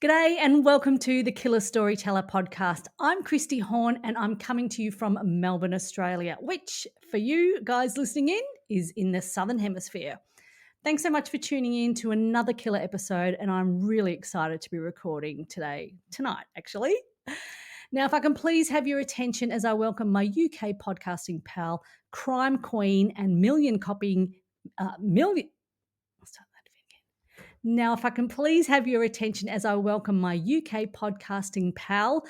G'day and welcome to the Killer Storyteller podcast. I'm Christy Horn and I'm coming to you from Melbourne, Australia, which for you guys listening in is in the Southern Hemisphere. Thanks so much for tuning in to another killer episode, and I'm really excited to be recording tonight actually. Now, if I can please have your attention as I welcome my UK podcasting pal, crime queen and Now, if I can please have your attention as I welcome my UK podcasting pal,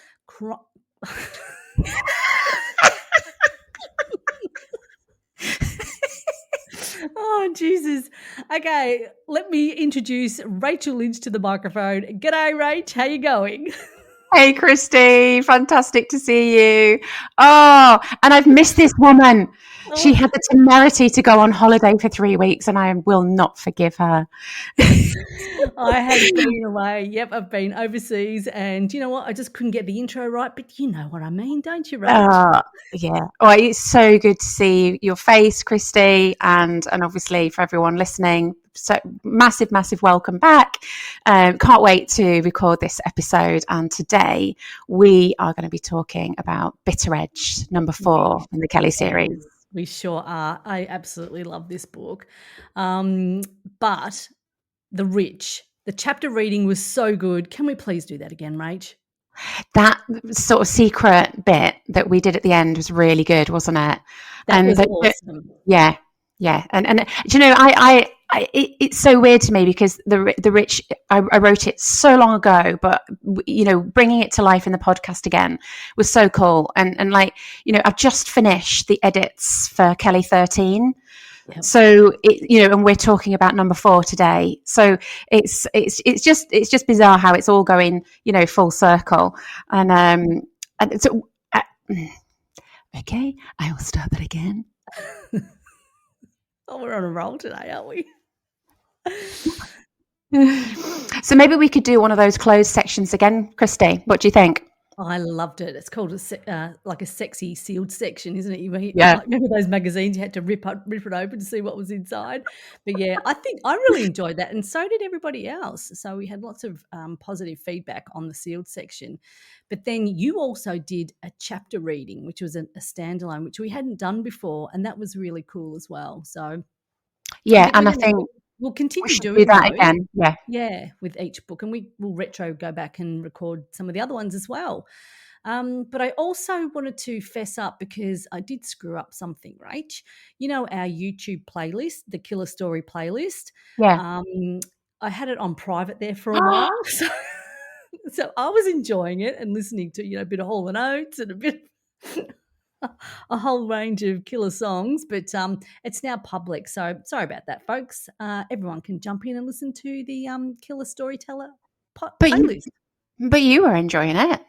Oh, Jesus. Okay, let me introduce Rachel Lynch to the microphone. G'day, Rach. How you going? Hey, Christy. Fantastic to see you. Oh, and I've missed this woman. She had the temerity to go on holiday for 3 weeks, and I will not forgive her. I have been away. Yep, I've been overseas, and you know what? I just couldn't get the intro right, but you know what I mean, don't you, Rach? Yeah. Oh, it's so good to see your face, Christy, and obviously for everyone listening. So massive welcome back. Can't wait to record this episode. And today we are going to be talking about Bitter Edge, number 4 in the Kelly series. We sure are. I absolutely love this book. But the chapter reading was so good. Can we please do that again, Rach? That sort of secret bit that we did at the end was really good, wasn't it? That was awesome. Yeah. And do you know, it's so weird to me because the rich, I wrote it so long ago, but you know, bringing it to life in the podcast again was so cool. And like, you know, I've just finished the edits for Kelly 13. Yep. So and we're talking about number 4 today. So it's just bizarre how it's all going, you know, full circle. And so okay, I will start that again. Oh, we're on a roll today, aren't we? So maybe we could do one of those closed sections again, Christy. What do you think? I loved it. It's called like a sexy sealed section, isn't it? Yeah. Remember those magazines you had to rip it open to see what was inside? But yeah, I think I really enjoyed that, and so did everybody else. So we had lots of positive feedback on the sealed section. But then you also did a chapter reading, which was a standalone, which we hadn't done before, and that was really cool as well. So yeah, and I think we'll continue to do that those. again. Yeah, with each book, and we will go back and record some of the other ones as well. But I also wanted to fess up because I did screw up something, right? You know, our YouTube playlist, the Killer Story playlist. Yeah. I had it on private there for a while, so I was enjoying it and listening to, you know, a bit of Hall and Oates and a whole range of killer songs, but it's now public. So sorry about that, folks. Everyone can jump in and listen to the Killer Storyteller playlist. But you were enjoying it.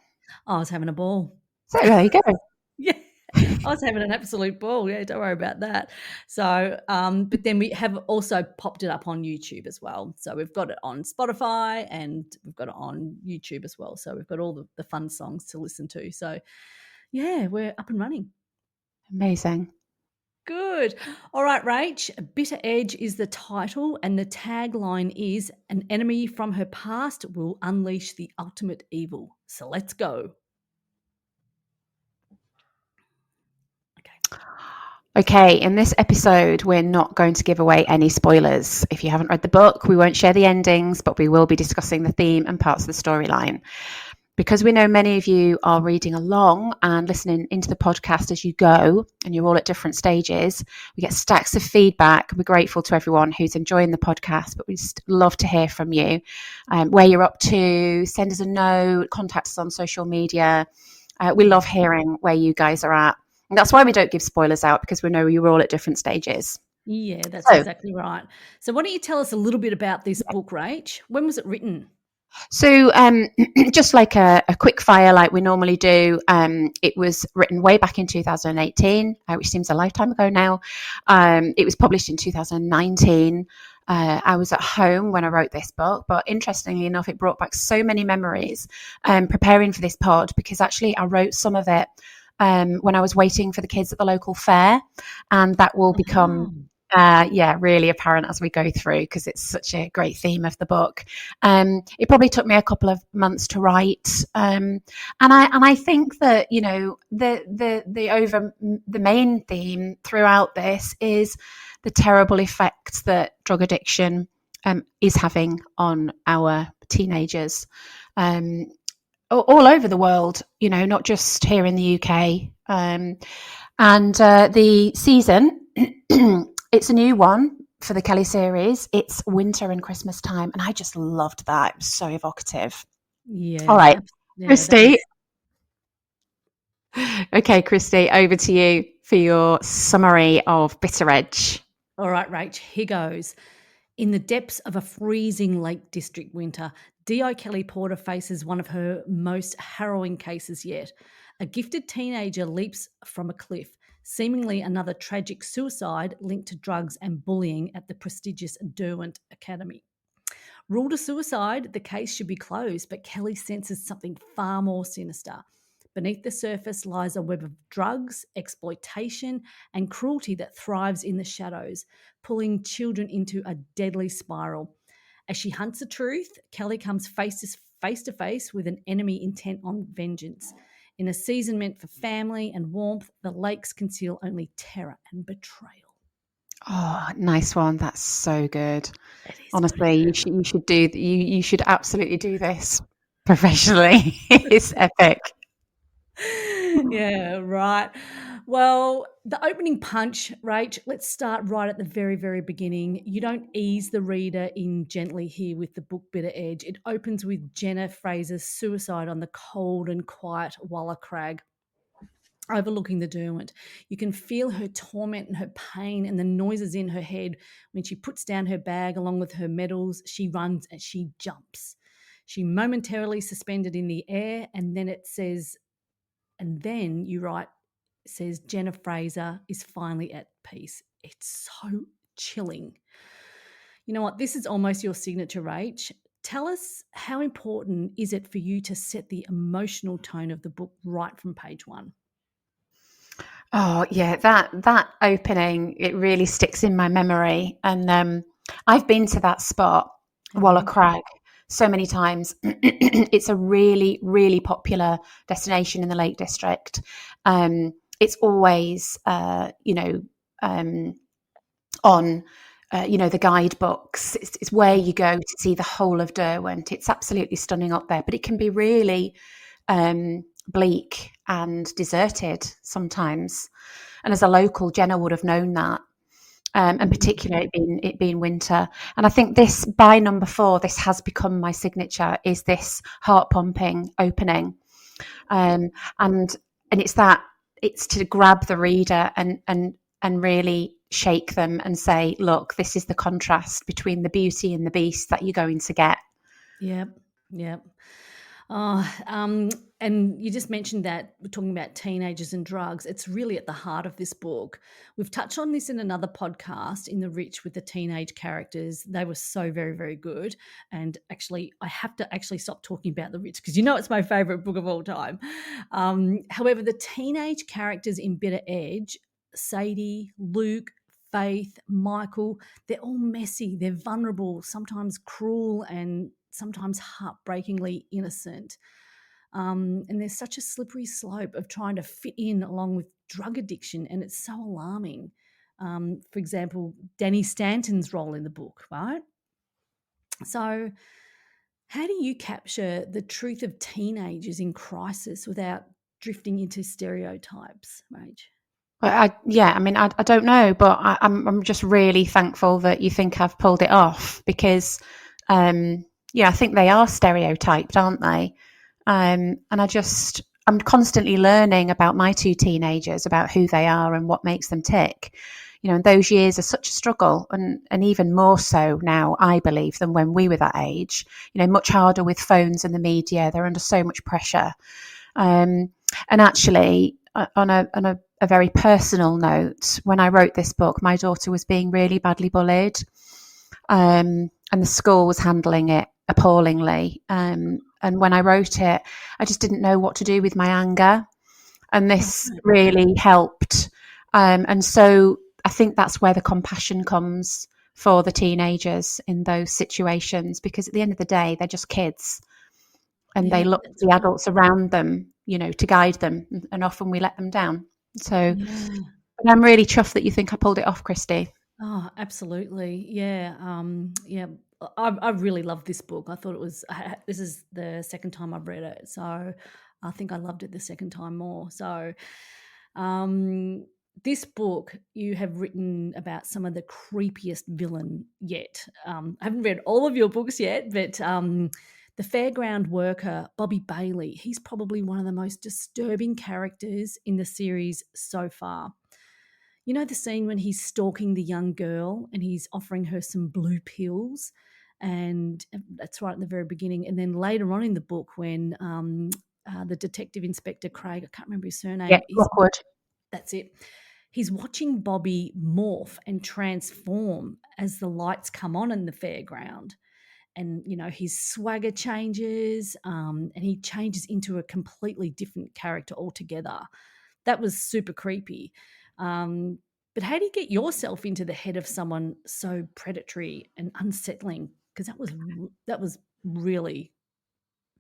I was having a ball. So there you go. Yeah, I was having an absolute ball. Yeah, don't worry about that. So, but then we have also popped it up on YouTube as well. So we've got it on Spotify and we've got it on YouTube as well. So we've got all the fun songs to listen to. So yeah, we're up and running. Amazing. Good. All right, Rach. Bitter Edge is the title, and the tagline is "An enemy from her past will unleash the ultimate evil." So let's go. Okay, in this episode, we're not going to give away any spoilers. If you haven't read the book, we won't share the endings, but we will be discussing the theme and parts of the storyline. Because we know many of you are reading along and listening into the podcast as you go, and you're all at different stages, we get stacks of feedback. We're grateful to everyone who's enjoying the podcast, but we just love to hear from you, where you're up to. Send us a note, contact us on social media. We love hearing where you guys are at. And that's why we don't give spoilers out, because we know you're all at different stages. Yeah, that's exactly right. So why don't you tell us a little bit about this book, Rach? When was it written? So just like a quick fire like we normally do, it was written way back in 2018, which seems a lifetime ago now. It was published in 2019. I was at home when I wrote this book, but interestingly enough, it brought back so many memories preparing for this pod, because actually I wrote some of it when I was waiting for the kids at the local fair, and that will become really apparent as we go through, because it's such a great theme of the book. It probably took me a couple of months to write, and I think that, you know, the main theme throughout this is the terrible effects that drug addiction is having on our teenagers, all over the world, you know, not just here in the UK. And the season, it's a new one for the Kelly series. It's winter and Christmas time, and I just loved that. It was so evocative. Yeah. All right, Yeah, Christy. Okay, Christy, over to you for your summary of Bitter Edge. All right, Rach, here goes. In the depths of a freezing Lake District winter, D.I. Kelly Porter faces one of her most harrowing cases yet. A gifted teenager leaps from a cliff, seemingly another tragic suicide linked to drugs and bullying at the prestigious Derwent Academy. Ruled a suicide, the case should be closed, but Kelly senses something far more sinister. Beneath the surface lies a web of drugs, exploitation, and cruelty that thrives in the shadows, pulling children into a deadly spiral. As she hunts the truth, Kelly comes face to face with an enemy intent on vengeance. In a season meant for family and warmth, the lakes conceal only terror and betrayal. Oh, nice one. That's so good. Honestly, you should absolutely do this professionally. It's epic. Yeah, right. Well, the opening punch, Rach, let's start right at the very, very beginning. You don't ease the reader in gently here with the book Bitter Edge. It opens with Jenna Fraser's suicide on the cold and quiet Walla Crag, overlooking the Derwent. You can feel her torment and her pain and the noises in her head. When she puts down her bag along with her medals, she runs and she jumps. She momentarily suspended in the air, and then it says, and then you write, says Jenna Fraser is finally at peace. It's so chilling. You know what? This is almost your signature, Rach. Tell us, how important is it for you to set the emotional tone of the book right from page one? Oh yeah, that opening, it really sticks in my memory, and I've been to that spot, Walla Crag, so many times. It's a really, really popular destination in the Lake District. It's always, on the guidebooks. It's where you go to see the whole of Derwent. It's absolutely stunning up there, but it can be really bleak and deserted sometimes. And as a local, Jenna would have known that. And particularly it being winter. And I think this, by number 4, this has become my signature, is this heart pumping opening. And it's to grab the reader and really shake them and say, look, this is the contrast between the beauty and the beast that you're going to get. Yep. And you just mentioned that we're talking about teenagers and drugs. It's really at the heart of this book. We've touched on this in another podcast, In the Rich, with the teenage characters. They were so very, very good. And actually, I have to actually stop talking about The Rich because you know it's my favorite book of all time. However, the teenage characters in Bitter Edge, Sadie, Luke, Faith, Michael, they're all messy. They're vulnerable, sometimes cruel, and sometimes heartbreakingly innocent. And there's such a slippery slope of trying to fit in along with drug addiction, and it's so alarming. For example, Danny Stanton's role in the book, right? So how do you capture the truth of teenagers in crisis without drifting into stereotypes, Rach? I don't know, but I'm just really thankful that you think I've pulled it off, because I think they are stereotyped, aren't they? And I'm constantly learning about my 2 teenagers, about who they are and what makes them tick. You know, and those years are such a struggle, and even more so now, I believe, than when we were that age. You know, much harder with phones and the media. They're under so much pressure. And actually, on a very personal note, when I wrote this book, my daughter was being really badly bullied, and the school was handling it appallingly. And when I wrote it, I just didn't know what to do with my anger, and this really helped. And so I think that's where the compassion comes for the teenagers in those situations, because at the end of the day, they're just kids and they Yeah, look that's to the right. adults around them, to guide them. And often we let them down. So Yeah. but I'm really chuffed that you think I pulled it off, Christy. Oh, absolutely. Yeah. Yeah. I really loved this book. I thought it was, this is the second time I've read it. So I think I loved it the second time more. So, um, this book, you have written about some of the creepiest villain yet. I haven't read all of your books yet, but the fairground worker, Bobby Bailey, he's probably one of the most disturbing characters in the series so far. You know the scene when he's stalking the young girl and he's offering her some blue pills? And that's right at the very beginning. And then later on in the book, when the detective inspector Craig, I can't remember his Yeah, surname, Lockwood. that's it. He's watching Bobby morph and transform as the lights come on in the fairground. And, his swagger changes, and he changes into a completely different character altogether. That was super creepy. Um, but how do you get yourself into the head of someone so predatory and unsettling? Because that was really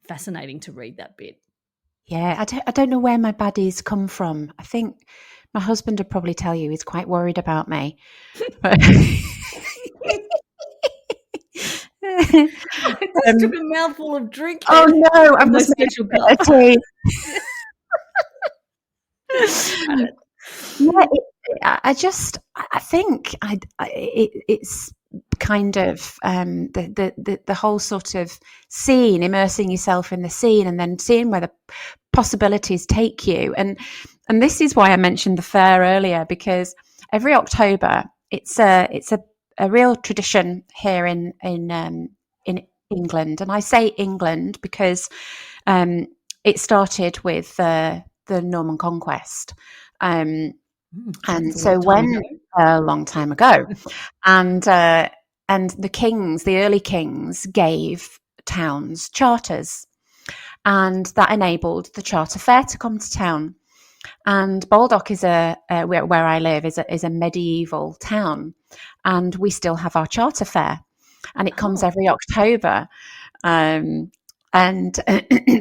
fascinating to read that bit. Yeah, I don't know where my baddies come from. I think my husband would probably tell you he's quite worried about me. But I just took a mouthful of drink oh then no, I've from my just made special a cup. bit of tea. Got it. Yeah, I think it's kind of the whole sort of scene, immersing yourself in the scene, and then seeing where the possibilities take you. And this is why I mentioned the fair earlier, because every October it's a real tradition here in England, and I say England because it started with the Norman Conquest. Um, and That's a long so time when ago. a long time ago, and the early kings gave towns charters, and that enabled the charter fair to come to town. And Baldock is where I live is a medieval town, and we still have our charter fair, and it comes Oh, every October. Um, and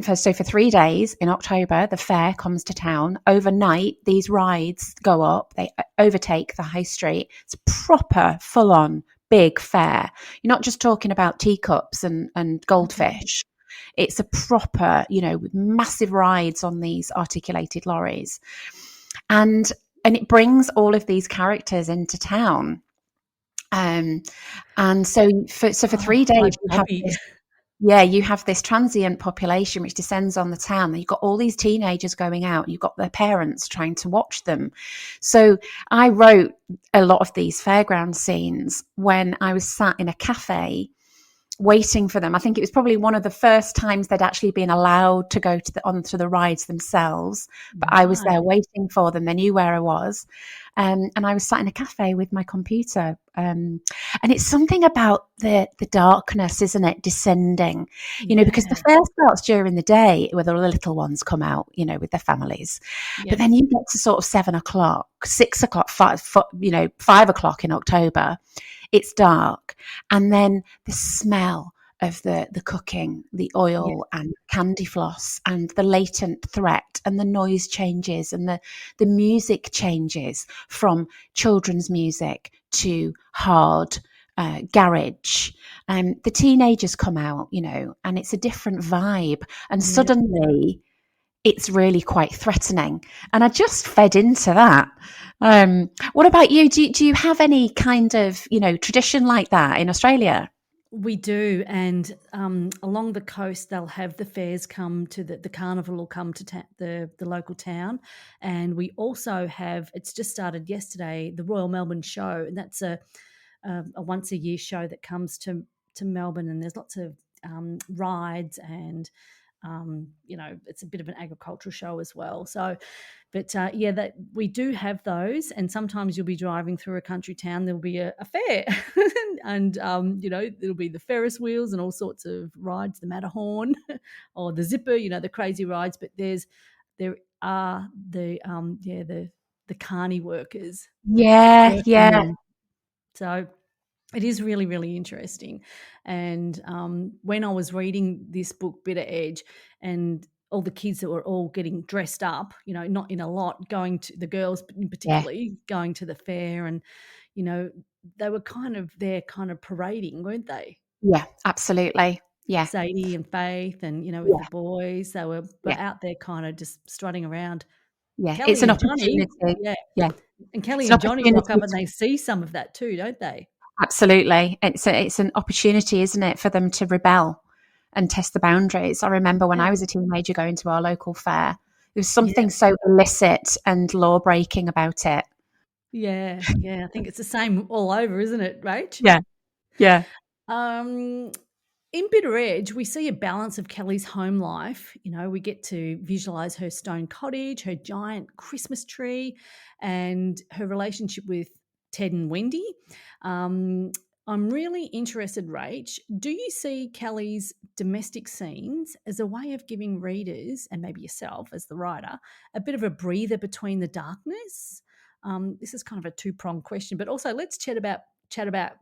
for 3 days in October, the fair comes to town. Overnight, these rides go up. They overtake the high street. It's a proper, full-on, big fair. You're not just talking about teacups and goldfish. It's a proper, with massive rides on these articulated lorries, and it brings all of these characters into town. Um, and so for oh, 3 days, like Bobby. you have this transient population which descends on the town. You've got all these teenagers going out. You've got their parents trying to watch them. So I wrote a lot of these fairground scenes when I was sat in a cafe waiting for them. I think it was probably one of the first times they'd actually been allowed to go onto the rides themselves. But I was there Right. waiting for them. They knew where I was. And I was sat in a cafe with my computer. And it's something about the darkness, isn't it, descending, because the Yeah. fair starts during the day where the little ones come out, with their families. But Yep. then you get to sort of 7 o'clock, 6 o'clock, 5 o'clock in October. It's dark, and then the smell of the cooking, the Yep. oil and candy floss, and the latent threat, and the noise changes, and the music changes from children's music to hard garage. The teenagers come out, and it's a different vibe, and Yep. suddenly it's really quite threatening. And I just fed into that. What about you? Do you have any kind of, tradition like that in Australia? We do, and along the coast, they'll have the fairs come to the carnival will come to the local town, and we also have. It's just started yesterday, the Royal Melbourne Show, and that's a once a year show that comes to Melbourne, and there's lots of rides and it's a bit of an agricultural show as well. So, but yeah, that we do have those, and sometimes you'll be driving through a country town. There'll be a fair, and there'll be the Ferris wheels and all sorts of rides, the Matterhorn or the Zipper, the crazy rides. But there are the the carny workers Yeah, working yeah, them. So it is really, really interesting. And when I was reading this book, Bitter Edge, and all the kids that were all getting dressed up, not in a lot, going to the girls yeah, particularly going to the fair, and they were kind of there, kind of parading, weren't they? yeah, absolutely. Yeah, Sadie and Faith, and with the yeah, boys, they were yeah, out there, kind of just strutting around. yeah. It's Kelly an and Johnny, opportunity. yeah, Yeah, and it's Kelly an and Johnny rock opportunity up, and to they see some of that too, don't they? absolutely. It's an opportunity, isn't it, for them to rebel and test the boundaries. I remember when Yeah, I was a teenager going to our local fair, there was yeah, something so illicit and law breaking about it. yeah, yeah. I think it's the same all over, isn't it, Rach? Yeah, yeah, Um, in Bitter Edge, we see a balance of Kelly's home life. We get to visualize her stone cottage, her giant Christmas tree, and her relationship with Ted and Wendy. Um, I'm really interested, Rach. Do you see Kelly's domestic scenes as a way of giving readers, and maybe yourself as the writer, a bit of a breather between the darkness? This is kind of a two-pronged question, but also let's chat about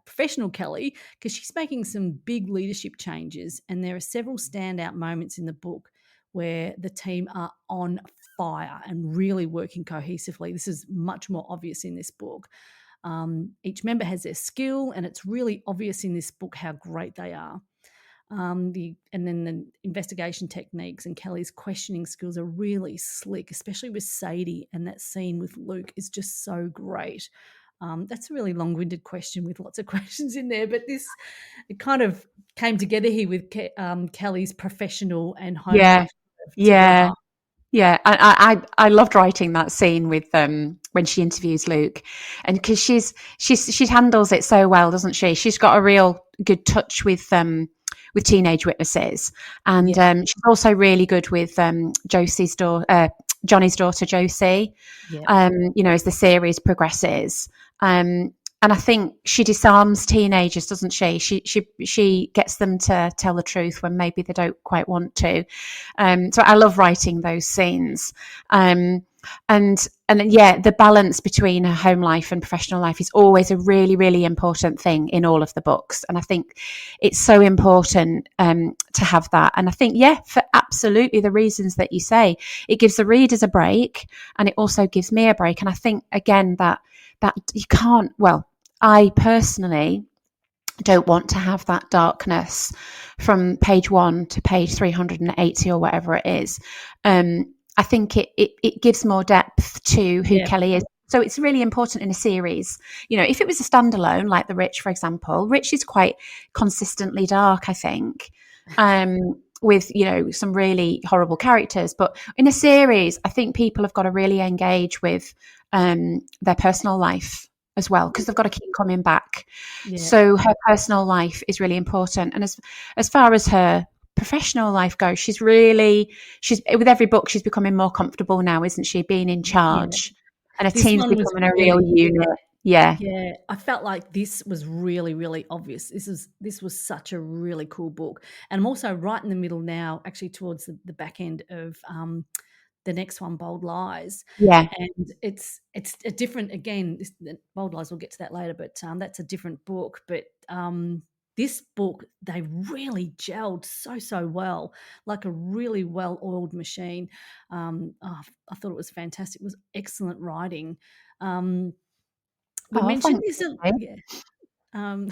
professional Kelly, because she's making some big leadership changes, and there are several standout moments in the book where the team are on fire and really working cohesively. This is much more obvious in this book. Each member has their skill, and it's really obvious in this book how great they are. And then the investigation techniques and Kelly's questioning skills are really slick, especially with Sadie, and that scene with Luke is just so great. That's a really long-winded question with lots of questions in there, but it kind of came together here with Kelly's professional and home yeah, life together. yeah. Yeah, I loved writing that scene with when she interviews Luke, and because she handles it so well, doesn't she? She's got a real good touch with teenage witnesses, and Yeah, she's also really good with Johnny's daughter Josie. yeah, As the series progresses. And I think she disarms teenagers, doesn't she? She gets them to tell the truth when maybe they don't quite want to. So I love writing those scenes. And yeah, the balance between her home life and professional life is always a really, really important thing in all of the books. And I think it's so important to have that. And I think, yeah, for absolutely the reasons that you say, it gives the readers a break, and it also gives me a break. And I think, again, that you can't, well, I personally don't want to have that darkness from page 1 to page 380 or whatever it is. I think it gives more depth to who yeah, Kelly is. So it's really important in a series. If it was a standalone, like The Rich, for example, Rich is quite consistently dark, I think, with, some really horrible characters. But in a series, I think people have got to really engage with their personal life as well, because they've got to keep coming back. yeah, So her personal life is really important. And as far as her professional life goes, she's with every book, she's becoming more comfortable now, isn't she, being in yeah. charge, and her This team's one was becoming a real really, unit. Yeah. yeah, I felt like this was really, really obvious. This was such a really cool book, and I'm also right in the middle now, actually towards the back end of the next one, Bold Lies, Yeah. and it's a different, again. Bold Lies, we'll get to that later, but that's a different book. But this book, they really gelled so well, like a really well-oiled machine. I thought it was fantastic. It was excellent writing. Um, we Oh, mentioned thanks. this, yeah. Um,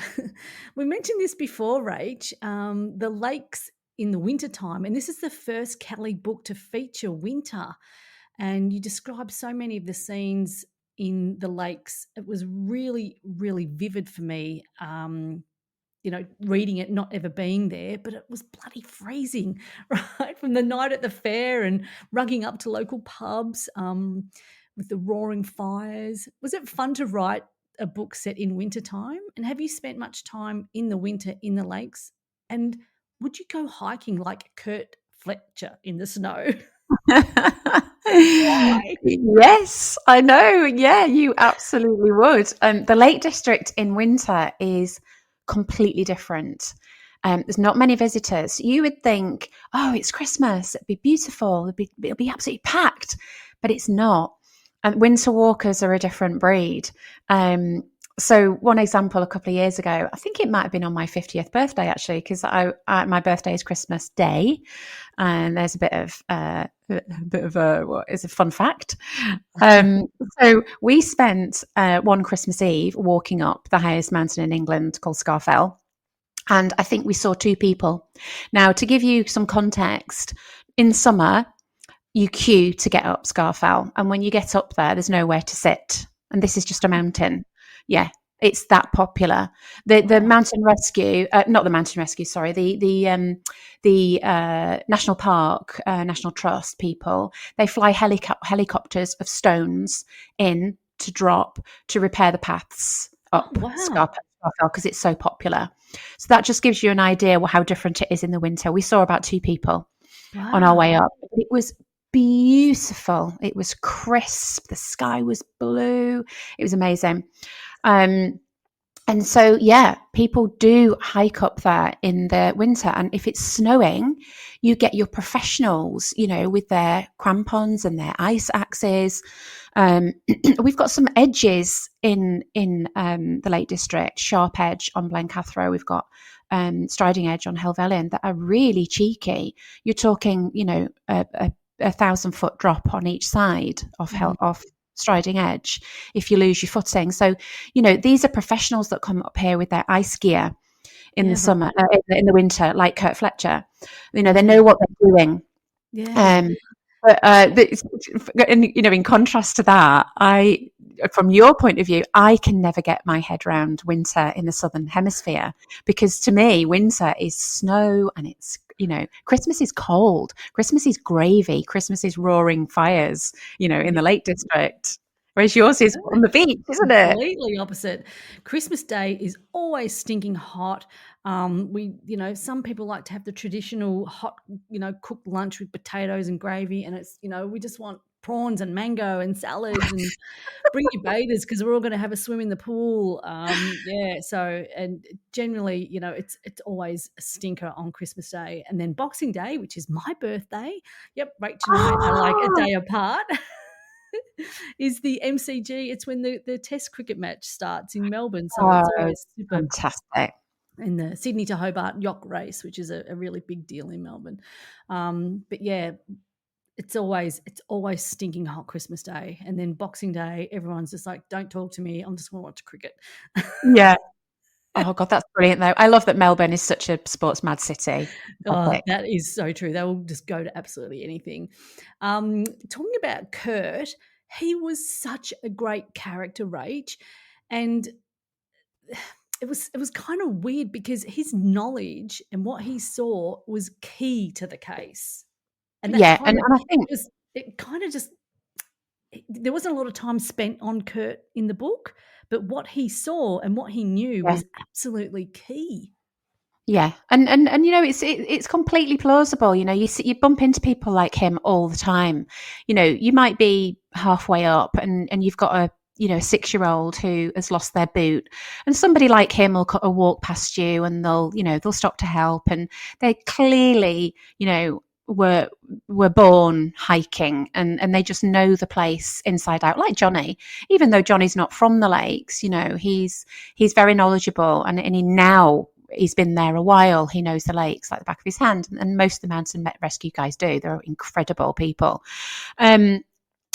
we mentioned this before, Rach. The lakes in the wintertime, and this is the first Kelly book to feature winter. And you described so many of the scenes in the lakes. It was really, really vivid for me. Reading it, not ever being there, but it was bloody freezing, right? From the night at the fair and rugging up to local pubs with the roaring fires. Was it fun to write a book set in wintertime? And have you spent much time in the winter in the lakes? And would you go hiking like Kurt Fletcher in the snow? Why? Yes, I know. Yeah, you absolutely would. The Lake District in winter is completely different. There's not many visitors. You would think, oh, it's Christmas. It'd be beautiful. It'll be absolutely packed, but it's not. And winter walkers are a different breed. So one example, a couple of years ago, I think it might have been on my 50th birthday actually, because my birthday is Christmas Day, and there's a bit of what is a fun fact. So we spent one Christmas Eve walking up the highest mountain in England called Scafell, and I think we saw 2 people. Now, to give you some context, in summer you queue to get up Scafell, and when you get up there, there's nowhere to sit, and this is just a mountain. Yeah, it's that popular. The mountain rescue, not the mountain rescue, sorry, the national park, National Trust people, they fly helicopters of stones in to drop to repair the paths up Scafell because it's so popular. So that just gives you an idea how different it is in the winter. We saw about 2 people on our way up. It was beautiful. It was crisp. The sky was blue. It was amazing. And so, yeah, people do hike up there in the winter. And if it's snowing, you get your professionals, with their crampons and their ice axes. We've got some edges in the Lake District, Sharp Edge on Blencathra. We've got Striding Edge on Helvellyn that are really cheeky. You're talking, a 1,000-foot drop on each side of Striding Edge if you lose your footing. So, these are professionals that come up here with their ice gear in the summer, in the winter, like Kurt Fletcher. They know what they're doing. Yeah. In contrast to that, from your point of view, I can never get my head around winter in the Southern Hemisphere, because to me, winter is snow and it's, Christmas is cold. Christmas is gravy. Christmas is roaring fires, in the Lake District. Whereas yours is on the beach, isn't it? Completely opposite. Christmas Day is always stinking hot. Some people like to have the traditional hot, cooked lunch with potatoes and gravy, and it's, we just want prawns and mango and salads and bring your bathers because we're all going to have a swim in the pool. So, and generally, it's always a stinker on Christmas Day. And then Boxing Day, which is my birthday. Yep, Rachel and I are like a day apart. Is the MCG. It's when the Test cricket match starts in Melbourne. So it's always super fantastic. In the Sydney to Hobart yacht race, which is a really big deal in Melbourne. But yeah, it's always stinking hot Christmas Day. And then Boxing Day, everyone's just like, don't talk to me. I'm just going to watch cricket. Yeah. Oh, God, that's brilliant, though. I love that Melbourne is such a sports mad city. That is so true. They will just go to absolutely anything. Talking about Kurt, he was such a great character, Rach. And it was kind of weird because his knowledge and what he saw was key to the case. And that and I think it kind of just there wasn't a lot of time spent on Kurt in the book, but what he saw and what he knew was absolutely key. Yeah, and it's completely plausible. You bump into people like him all the time. You might be halfway up and you've got a 6-year-old who has lost their boot, and somebody like him will walk past you and they'll stop to help, and they clearly were born hiking and they just know the place inside out, like Johnny. Even though Johnny's not from the lakes, he's very knowledgeable, and he's been there a while. He knows the lakes like the back of his hand, and most of the mountain rescue guys do. They're incredible people.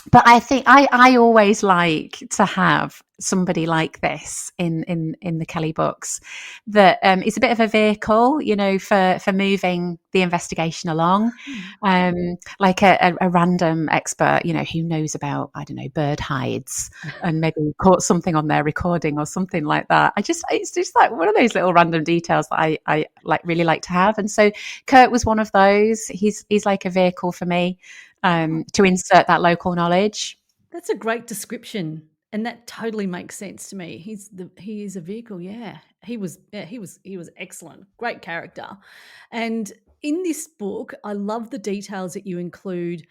But I think I always like to have somebody like this in the Kelly books that is a bit of a vehicle, for moving the investigation along, like a random expert, who knows about, I don't know, bird hides and maybe caught something on their recording or something like that. It's just like one of those little random details that I really like to have. And so Kurt was one of those. He's like a vehicle for me to insert that local knowledge. That's a great description, and that totally makes sense to me. He is a vehicle. Yeah, he was excellent, great character. And in this book, I love the details that you include,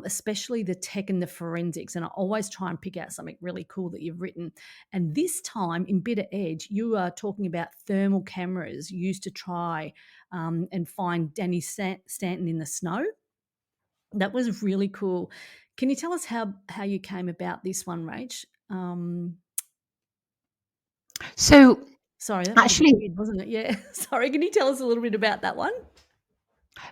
especially the tech and the forensics. And I always try and pick out something really cool that you've written. And this time in Bitter Edge, you are talking about thermal cameras used to try and find Danny Stanton in the snow, That was really cool. Can you tell us how you came about this one, Rach? So Sorry, that was a bit actually, weird, wasn't it? Yeah. Sorry, can you tell us a little bit about that one?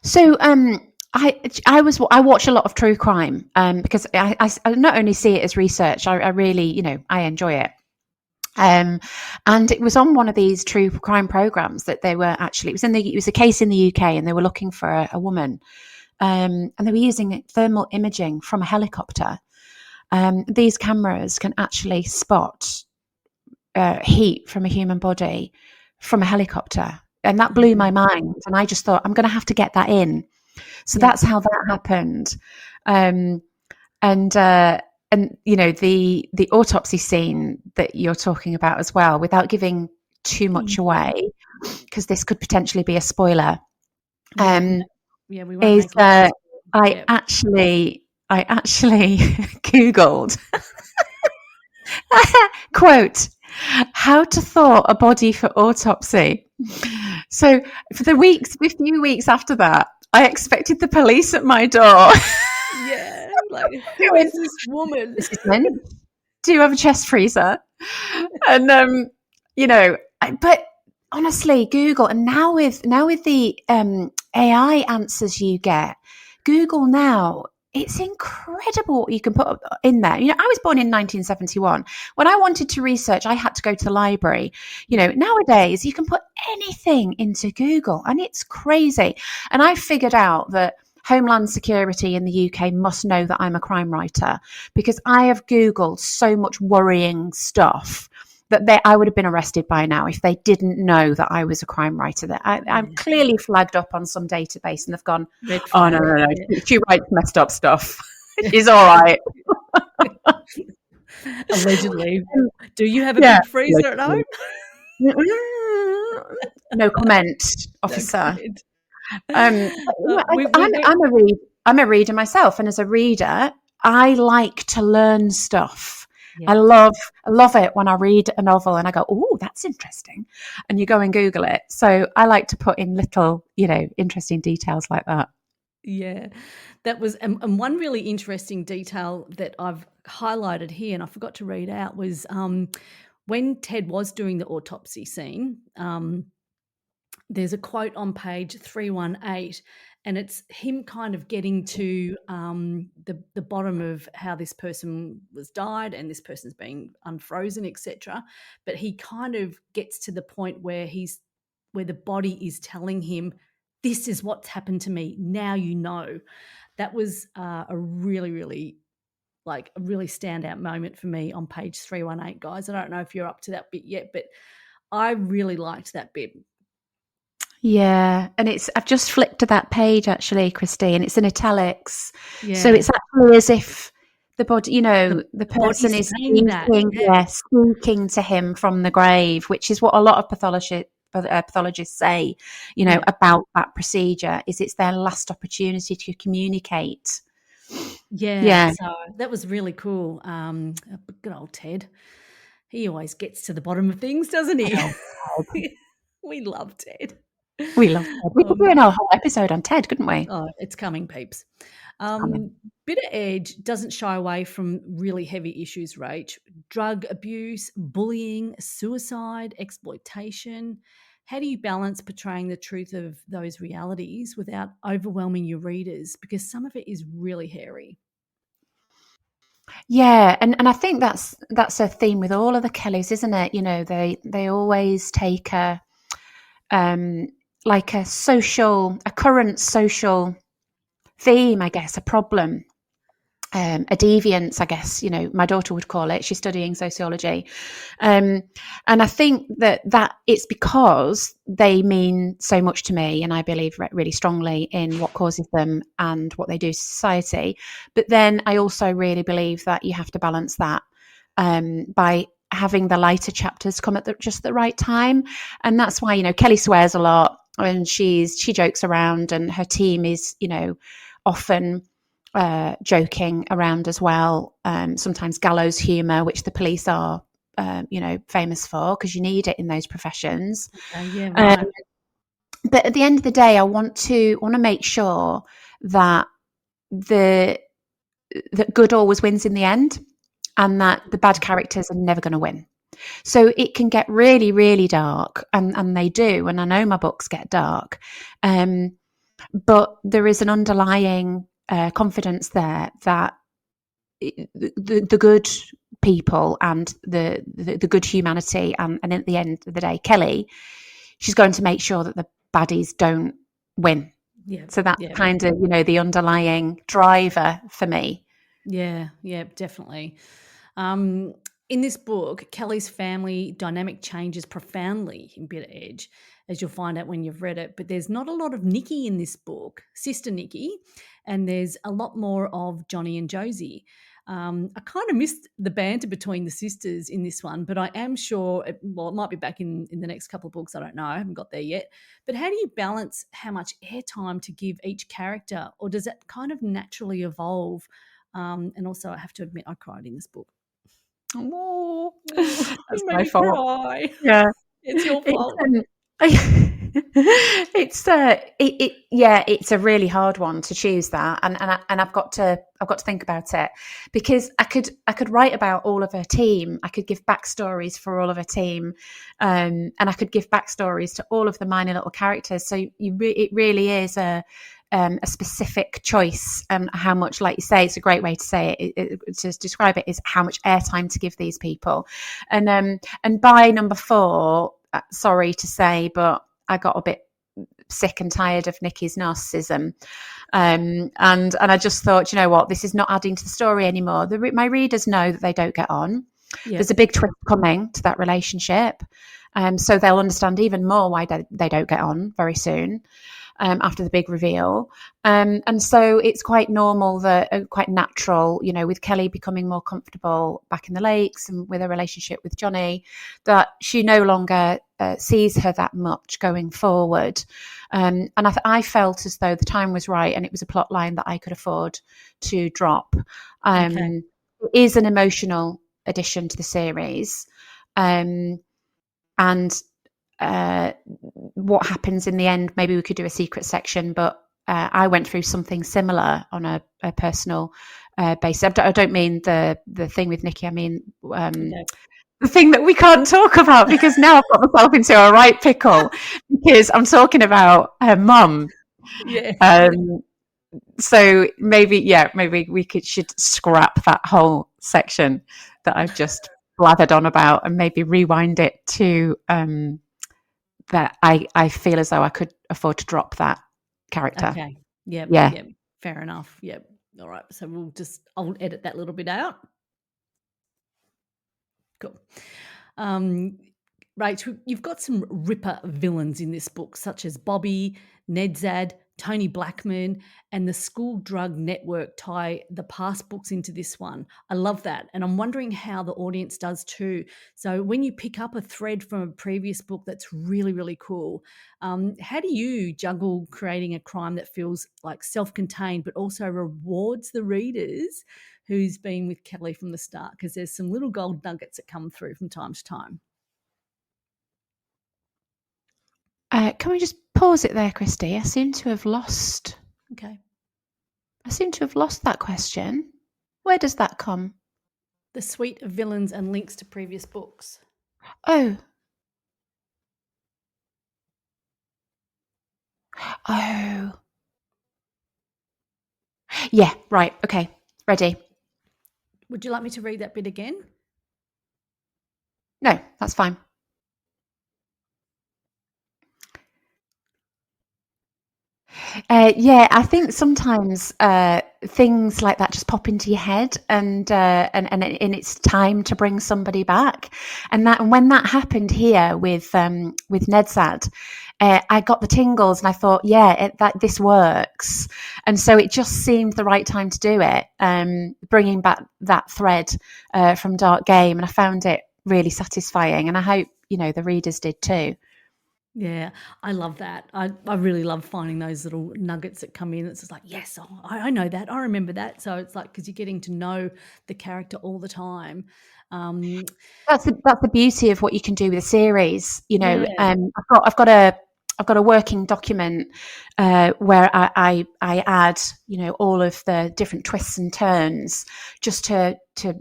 so I watch a lot of true crime because I not only see it as research, I really, I enjoy it. And it was on one of these true crime programs that they were actually, it was a case in the UK, and they were looking for a woman, and they were using thermal imaging from a helicopter. These cameras can actually spot heat from a human body from a helicopter. And that blew my mind. And I just thought, I'm going to have to get that in. So that's how that happened. And the autopsy scene that you're talking about as well, without giving too much away, because this could potentially be a spoiler. We won't is make I actually Googled quote, how to thaw a body for autopsy. So for a few weeks after that, I expected the police at my door. Yeah, like, who is this woman? This is Lynch. Do you have a chest freezer? And but honestly, Google, and now with the AI answers you get, Google now, it's incredible what you can put in there. I was born in 1971. When I wanted to research, I had to go to the library. Nowadays you can put anything into Google, and it's crazy. And I figured out that Homeland Security in the UK must know that I'm a crime writer, because I have Googled so much worrying stuff that I would have been arrested by now if they didn't know that I was a crime writer. That I'm clearly flagged up on some database, and they've gone, oh, no. She writes messed up stuff. She's all right. Allegedly. Do you have a big freezer at home? No comment, officer. No comment. I'm a reader myself, and as a reader, I like to learn stuff. Yeah. I love it when I read a novel and I go, oh, that's interesting, and you go and Google it. So I like to put in little, interesting details like that. Yeah, that was, and one really interesting detail that I've highlighted here, and I forgot to read out, was when Ted was doing the autopsy scene. There's a quote on page 318, and it's him kind of getting to the bottom of how this person was died and this person's being unfrozen, etc. But he kind of gets to the point where the body is telling him, this is what's happened to me. Now you know. That was a really, really, a really standout moment for me on page 318, guys. I don't know if you're up to that bit yet, but I really liked that bit. Yeah, and I've just flicked to that page actually, Christy, and it's in italics. Yeah. So it's actually as if the body, the person is speaking to him from the grave, which is what a lot of pathologists say, about that procedure, is it's their last opportunity to communicate. Yeah. So that was really cool. Good old Ted. He always gets to the bottom of things, doesn't he? We love Ted. We love Ted. We could do a whole episode on Ted, couldn't we? Oh, it's coming, peeps. Bitter Edge doesn't shy away from really heavy issues, Rach. Drug abuse, bullying, suicide, exploitation. How do you balance portraying the truth of those realities without overwhelming your readers? Because some of it is really hairy. Yeah, and I think that's a theme with all of the Kellys, isn't it? They always take a current social theme, I guess, a problem, a deviance, I guess, my daughter would call it. She's studying sociology. And I think that it's because they mean so much to me, and I believe really strongly in what causes them and what they do to society. But then I also really believe that you have to balance that by having the lighter chapters come at just the right time. And that's why, Kelly swears a lot, and she jokes around, and her team is, often joking around as well. Sometimes gallows humor, which the police are, famous for, because you need it in those professions. Yeah, right. But at the end of the day, I want to make sure that that good always wins in the end, and that the bad characters are never going to win. So it can get really, really dark, and they do. And I know my books get dark, but there is an underlying confidence there that the good people and the good humanity, and at the end of the day, Kelly, she's going to make sure that the baddies don't win. Yeah. So that's kind of, the underlying driver for me. Yeah, definitely. In this book, Kelly's family dynamic changes profoundly in Bitter Edge, as you'll find out when you've read it. But there's not a lot of Nikki in this book, Sister Nikki, and there's a lot more of Johnny and Josie. I kind of missed the banter between the sisters in this one, but I am sure, it might be back in the next couple of books. I don't know. I haven't got there yet. But how do you balance how much airtime to give each character, or does it kind of naturally evolve? And also, I have to admit, I cried in this book. Oh, that's my fault. Cry. Yeah, it's your fault. It's it's a really hard one to choose that, and I've got to think about it, because I could write about all of her team. I could give backstories for all of her team, and I could give backstories to all of the minor little characters. So it really is a specific choice, and how much, like you say, it's a great way to say it, to describe it, is how much airtime to give these people. And by number 4, sorry to say, but I got a bit sick and tired of Nikki's narcissism, and I just thought, you know what, this is not adding to the story anymore. My readers know that they don't get on. Yeah. There's a big twist coming to that relationship, so they'll understand even more why they don't get on very soon. After the big reveal. And so it's quite normal, quite natural, with Kelly becoming more comfortable back in the lakes and with a relationship with Johnny, that she no longer sees her that much going forward. And I felt as though the time was right, and it was a plot line that I could afford to drop. Okay. It is an emotional addition to the series. And what happens in the end, maybe we could do a secret section, but I went through something similar on a personal basis. I don't mean the thing with Nikki. I mean the thing that we can't talk about, because now I've got myself into a right pickle, because I'm talking about her mum. Yeah. So maybe we should scrap that whole section that I've just blathered on about, and maybe rewind it to that I feel as though I could afford to drop that character. Okay. Yeah. Fair enough. Yep. All right. So I'll edit that little bit out. Cool. Rach, you've got some ripper villains in this book, such as Bobby, Nedzad, Tony Blackman, and the school drug network tie the past books into this one. I love that. And I'm wondering how the audience does too. So when you pick up a thread from a previous book, that's really, really cool. How do you juggle creating a crime that feels like self-contained, but also rewards the readers who's been with Kelly from the start? Because there's some little gold nuggets that come through from time to time. Can we just pause it there, Christy? I seem to have lost. Okay. I seem to have lost that question. Where does that come? The suite of villains and links to previous books. Oh. Yeah, right. Okay. Ready. Would you like me to read that bit again? No, that's fine. I think sometimes things like that just pop into your head, and it's time to bring somebody back. And when that happened here with Nedzad, I got the tingles, and I thought, this works. And so it just seemed the right time to do it, bringing back that thread from Dark Game, and I found it really satisfying, and I hope the readers did too. Yeah, I love that. I really love finding those little nuggets that come in. It's just like, yes, I know that. I remember that. So it's like, because you're getting to know the character all the time. That's the beauty of what you can do with a series. I've got I've got a working document where I add, all of the different twists and turns just for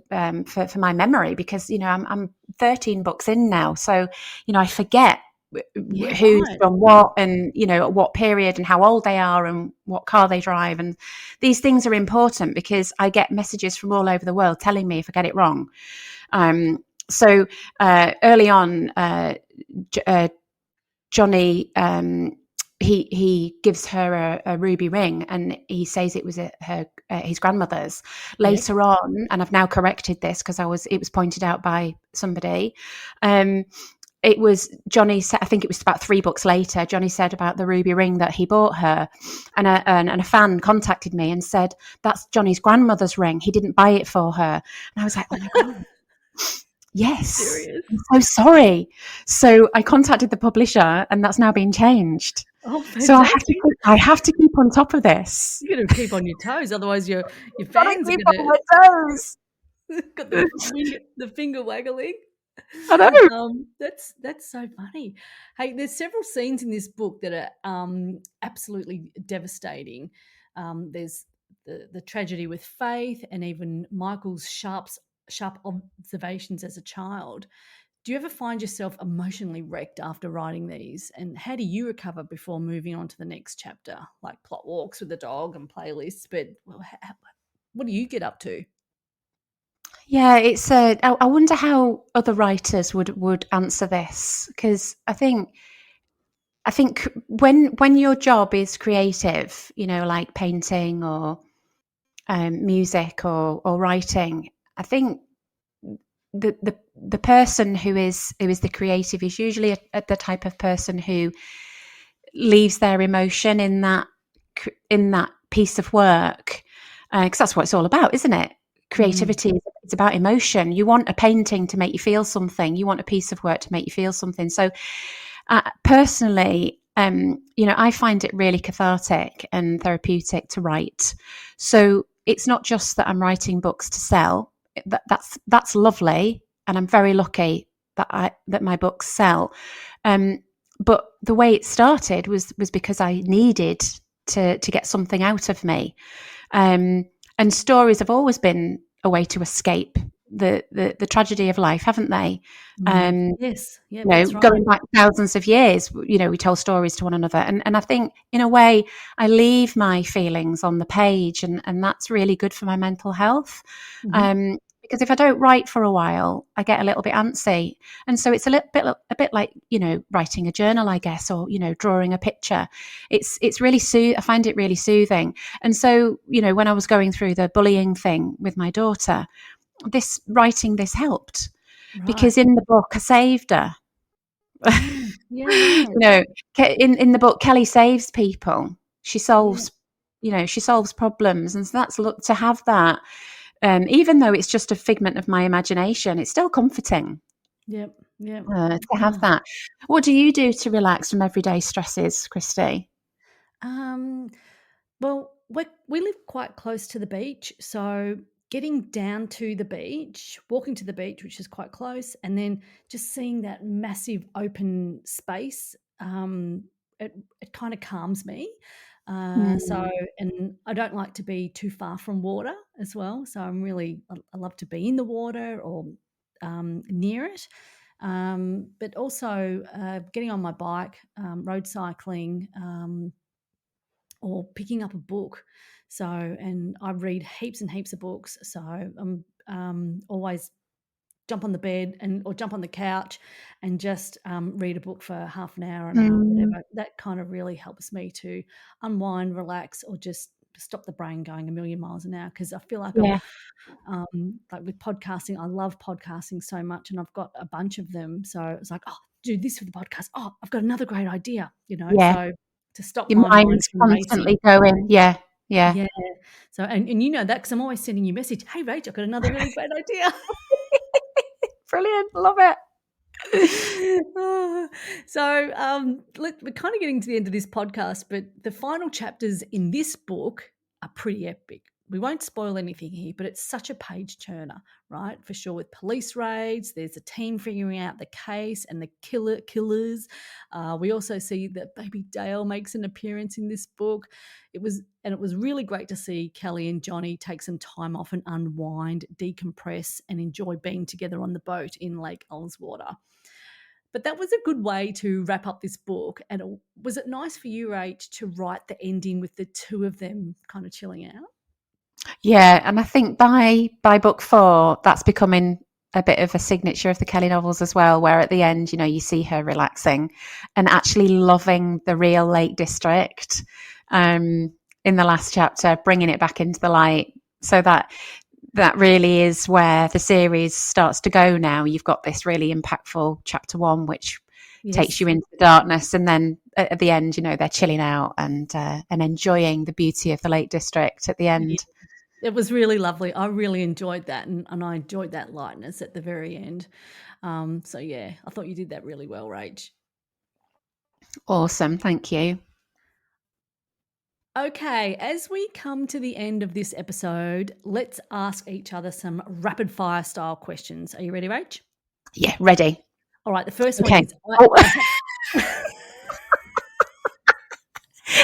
my memory, because I'm 13 books in now, so I forget Yeah, who's right. from what, and at what period and how old they are and what car they drive, and these things are important because I get messages from all over the world telling me if I get it wrong. So early on, Johnny, he gives her a ruby ring, and he says it was his grandmother's. Yeah. Later on, and I've now corrected this because it was pointed out by somebody. It was Johnny said, I think it was about 3 books later, Johnny said about the ruby ring that he bought her, and a fan contacted me and said, that's Johnny's grandmother's ring. He didn't buy it for her. And I was like, oh my God. Yes, Serious? I'm so sorry. So I contacted the publisher, and that's now been changed. Oh, So fantastic. I have to keep on top of this. You're going to keep on your toes, otherwise your Gotta fans are keep going on my toes. to got the finger waggling. I know. That's so funny. Hey, there's several scenes in this book that are absolutely devastating. There's the tragedy with Faith, and even Michael's sharp observations as a child. Do you ever find yourself emotionally wrecked after writing these? And how do you recover before moving on to the next chapter, like plot walks with the dog and playlists? But what do you get up to? Yeah, I wonder how other writers would answer this, because I think when your job is creative, like painting or music or writing, I think the person who is the creative is usually the type of person who leaves their emotion in that piece of work, because that's what it's all about, isn't it? Creativity, it's about emotion. You want a painting to make you feel something. You want a piece of work to make you feel something. So personally, I find it really cathartic and therapeutic to write. So it's not just that I'm writing books to sell. That's lovely, and I'm very lucky that my books sell. But the way it started was because I needed to get something out of me. And stories have always been a way to escape the tragedy of life, haven't they? Yes, yeah, that's right. Going back thousands of years, we tell stories to one another, and I think in a way I leave my feelings on the page, and that's really good for my mental health. Because if I don't write for a while, I get a little bit antsy, and so it's a bit like writing a journal, I guess, or drawing a picture. It's really I find it really soothing, and so when I was going through the bullying thing with my daughter, this helped. Right. Because in the book I saved her. Yeah, right. In the book, Kelly saves people. She solves she solves problems, and so that's to have that. Even though it's just a figment of my imagination, it's still comforting. Yep. To have that. What do you do to relax from everyday stresses, Christy? Well, we live quite close to the beach, so getting down to the beach, walking to the beach, which is quite close, and then just seeing that massive open space, it kind of calms me. So, and I don't like to be too far from water as well. So I love to be in the water or near it. But also getting on my bike, road cycling, or picking up a book. So, and I read heaps and heaps of books. So I'm always jump on the bed or jump on the couch and just read a book for half an hour, whatever. That kind of really helps me to unwind, relax, or just stop the brain going a million miles an hour. Because I feel like I'm like with podcasting, I love podcasting so much, and I've got a bunch of them. So it's like, oh, do this for the podcast. Oh, I've got another great idea, So to stop Your my mind mind's from constantly racing. going. Yeah. So and you know that because I'm always sending you a message. Hey, Rach, I've got another really great idea. Brilliant. Love it. Look, we're kind of getting to the end of this podcast, but the final chapters in this book are pretty epic. we won't spoil anything here, but it's such a page turner, right? For sure, with police raids, there's a team figuring out the case and the killers. We also see that baby Dale makes an appearance in this book. It was really great to see Kelly and Johnny take some time off and unwind, decompress, and enjoy being together on the boat in Lake Ullswater. But that was a good way to wrap up this book. And was it nice for you, Rach, to write the ending with the two of them kind of chilling out? Yeah, and I think by book 4, that's becoming a bit of a signature of the Kelly novels as well, where at the end, you know, you see her relaxing and actually loving the real Lake District. In the last chapter, bringing it back into the light, so that really is where the series starts to go now. You've got this really impactful chapter 1, which takes you into the darkness, and then at the end, you know, they're chilling out and enjoying the beauty of the Lake District at the end. Yeah. It was really lovely. I really enjoyed that, and I enjoyed that lightness at the very end. So yeah, I thought you did that really well, Rach. Awesome, thank you. Okay, as we come to the end of this episode, let's ask each other some rapid fire style questions. Are you ready, Rach? Yeah, ready. All right, the first one is...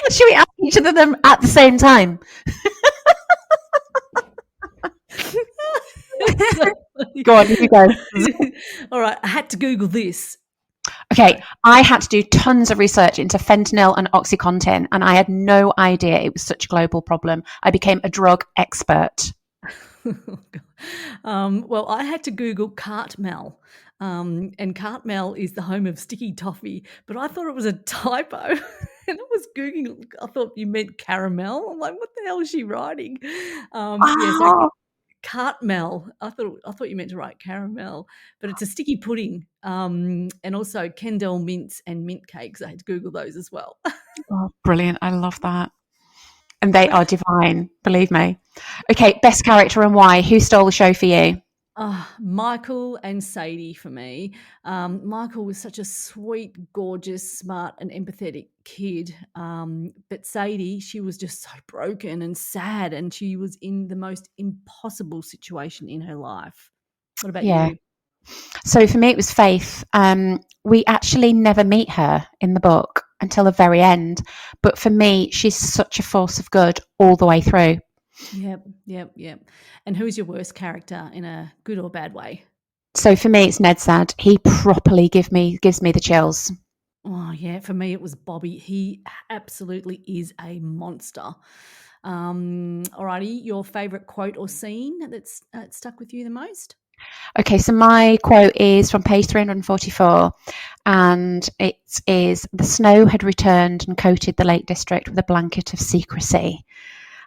Should we ask each of them at the same time? Go on, you go. All right, I had to Google this. Okay, I had to do tons of research into fentanyl and OxyContin, and I had no idea it was such a global problem. I became a drug expert. Well, I had to Google Cartmel, and Cartmel is the home of sticky toffee, but I thought it was a typo. And I was Googling, I thought you meant caramel. I'm like, what the hell is she writing? So Cartmel. I thought you meant to write caramel, but it's a sticky pudding. And also Kendall mints and mint cakes. I had to Google those as well. Oh, brilliant. I love that. And they are divine, believe me. Okay, best character and why. Who stole the show for you? Michael and Sadie for me. Michael was such a sweet, gorgeous, smart, and empathetic kid. But Sadie, she was just so broken and sad, and she was in the most impossible situation in her life. What about you? So for me, it was Faith. We actually never meet her in the book until the very end. But for me, she's such a force of good all the way through. Yep. And who's your worst character in a good or bad way? So for me, it's Ned Sad. He properly gives me the chills. Oh, yeah. For me, it was Bobby. He absolutely is a monster. Alrighty, your favourite quote or scene that's stuck with you the most? Okay, so my quote is from page 344, and it is, "The snow had returned and coated the Lake District with a blanket of secrecy."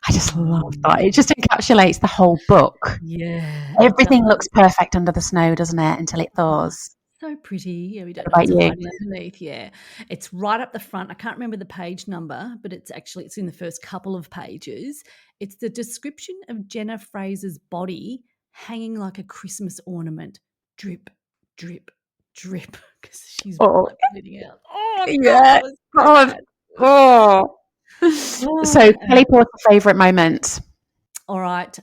I just love that. It just encapsulates the whole book. Yeah. Everything looks perfect under the snow, doesn't it? Until it thaws. So pretty. Yeah, we don't know What what's about hiding underneath. Yeah. It's right up the front. I can't remember the page number, but it's in the first couple of pages. It's the description of Jenna Fraser's body hanging like a Christmas ornament. Drip, drip, drip. Because she's bleeding out. Oh, yeah. God. So, Kelly Porter's favourite moment. All right.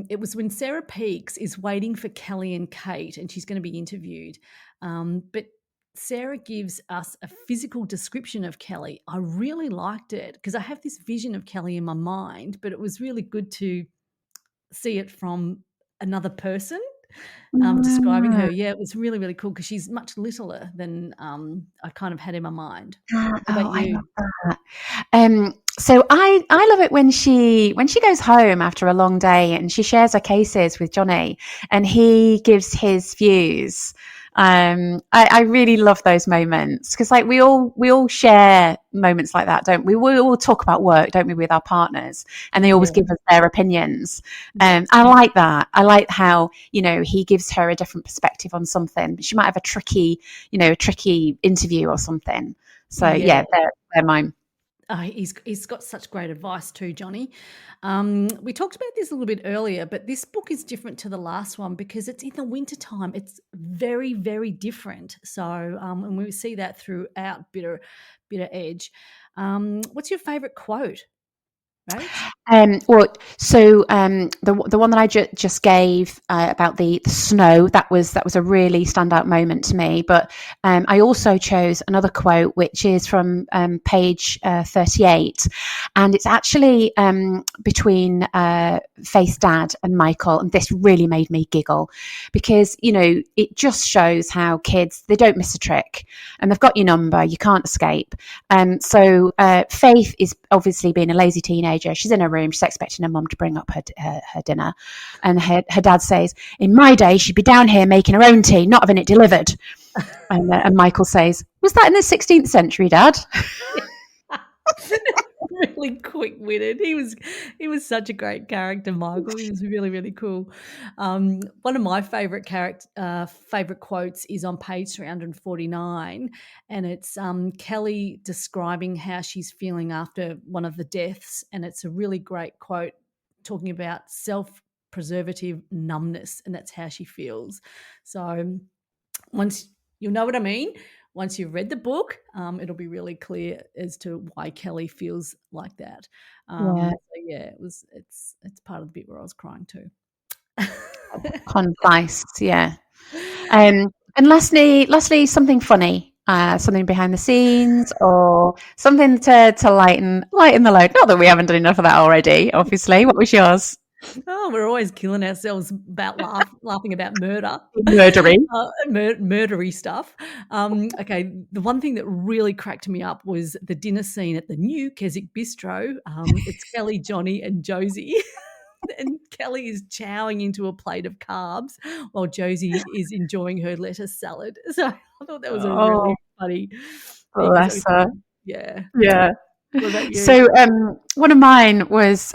It was when Sarah Peaks is waiting for Kelly and Kate, and she's going to be interviewed. But Sarah gives us a physical description of Kelly. I really liked it because I have this vision of Kelly in my mind, but it was really good to see it from another person describing her. Yeah, it was really, really cool because she's much littler than I kind of had in my mind. What about you? I love that. So I love it when she goes home after a long day and she shares her cases with Johnny and he gives his views. I really love those moments because like we all share moments like that, don't we? We all talk about work, don't we, with our partners, and they always give us their opinions. I like that. I like how, you know, he gives her a different perspective on something. She might have a tricky interview or something. So yeah, they're mine. He's got such great advice too, Johnny. We talked about this a little bit earlier, but this book is different to the last one because it's in the wintertime. It's very, very different. So, and we see that throughout Bitter Edge. What's your favourite quote? right? The one that I just gave about the snow, that was a really standout moment to me. But I also chose another quote, which is from page 38, and it's actually between Faith's dad and Michael, and this really made me giggle because it just shows how kids, they don't miss a trick, and they've got your number, you can't escape. So Faith is obviously being a lazy teenager. She's in her room. She's expecting her mum to bring up her dinner. And her dad says, in my day, she'd be down here making her own tea, not having it delivered. And Michael says, was that in the 16th century, Dad? Really quick-witted. He was such a great character, Michael. He was really, really cool. One of my favorite quotes is on page 349, and it's Kelly describing how she's feeling after one of the deaths, and it's a really great quote talking about self-preservative numbness, and that's how she feels. So once you'll know what I mean. Once you've read the book, it'll be really clear as to why Kelly feels like that. It's part of the bit where I was crying too. Concise, yeah. And lastly, something funny, something behind the scenes, or something to lighten the load. Not that we haven't done enough of that already, obviously. What was yours? Oh, we're always killing ourselves about laughing about murder. Murdery. Murdery stuff. Okay, the one thing that really cracked me up was the dinner scene at the new Keswick Bistro. It's Kelly, Johnny, and Josie. And Kelly is chowing into a plate of carbs while Josie is enjoying her lettuce salad. So I thought that was a really funny thing. Bless her. Yeah. Yeah. What about you? So one of mine was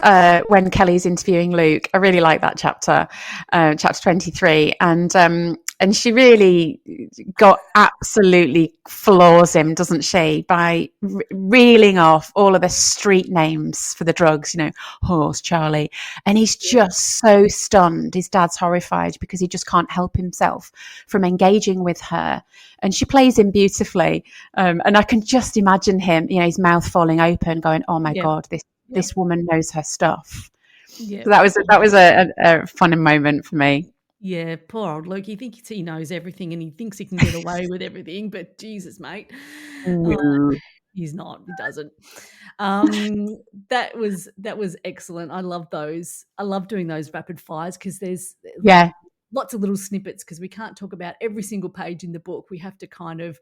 when Kelly's interviewing Luke. I really like that chapter, chapter 23, and she really absolutely floors him, doesn't she, by reeling off all of the street names for the drugs, Horse, Charlie, and he's just so stunned. His dad's horrified because he just can't help himself from engaging with her, and she plays him beautifully. And I can just imagine him, his mouth falling open, going, "Oh my God, this woman knows her stuff." Yeah, so that was a fun moment for me. Yeah, poor old Luke. He thinks he knows everything and he thinks he can get away with everything, but Jesus, mate, he's not. He doesn't. That was excellent. I love those. I love doing those rapid fires because there's lots of little snippets because we can't talk about every single page in the book. We have to kind of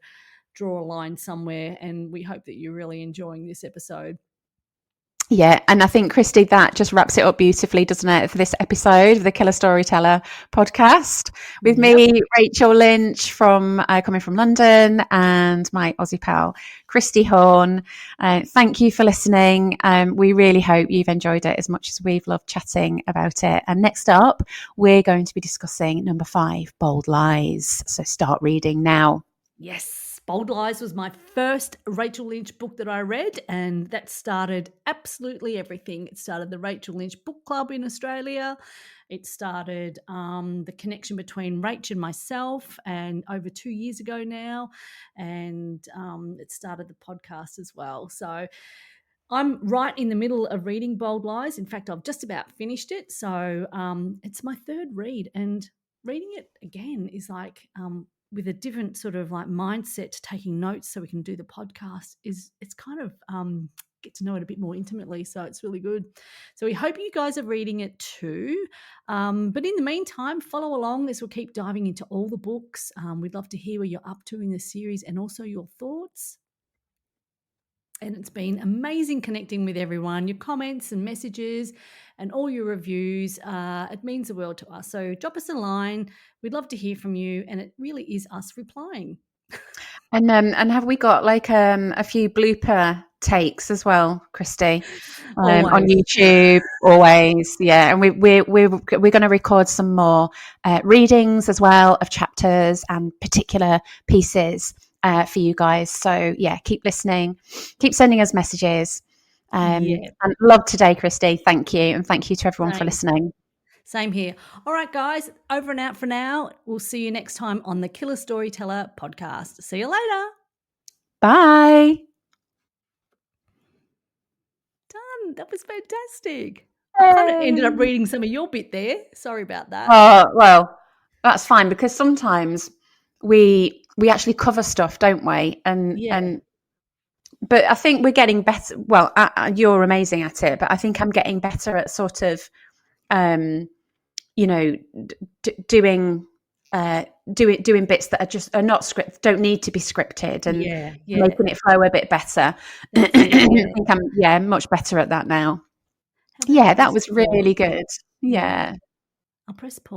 draw a line somewhere, and we hope that you're really enjoying this episode. Yeah, and I think, Christy, that just wraps it up beautifully, doesn't it, for this episode of the Killer Storyteller podcast with me, Rachel Lynch, coming from London, and my Aussie pal, Christy Horn. Thank you for listening. We really hope you've enjoyed it as much as we've loved chatting about it. And next up, we're going to be discussing number 5, Bold Lies. So start reading now. Yes. Bold Lies was my first Rachel Lynch book that I read, and that started absolutely everything. It started the Rachel Lynch Book Club in Australia. It started the connection between Rach and myself, and over 2 years ago now, and it started the podcast as well. So I'm right in the middle of reading Bold Lies. In fact, I've just about finished it. So it's my third read, and reading it again is like with a different sort of like mindset, taking notes so we can do the podcast, it's kind of get to know it a bit more intimately. So it's really good. So we hope you guys are reading it too. But in the meantime, follow along as we'll keep diving into all the books. We'd love to hear where you're up to in the series and also your thoughts. And it's been amazing connecting with everyone, your comments and messages and all your reviews. It means the world to us. So drop us a line. We'd love to hear from you. And it really is us replying. And have we got like a few blooper takes as well, Christy, on YouTube? Always, yeah. And we're going to record some more readings as well of chapters and particular pieces for you guys. So yeah, keep listening, keep sending us messages. And love today, Christy. Thank you, and thank you to everyone for listening. Same here. All right, guys, over and out for now. We'll see you next time on the Killer Storyteller podcast. See you later. Bye. Done. That was fantastic. I kind of ended up reading some of your bit there. Sorry about that. Well, that's fine, because sometimes we actually cover stuff, don't we? But I think we're getting better. Well, you're amazing at it, but I think I'm getting better at sort of, doing bits that are not scripted, don't need to be scripted, and making it flow a bit better. I think I'm much better at that now. Yeah, that was really good. Yeah. I'll press pause.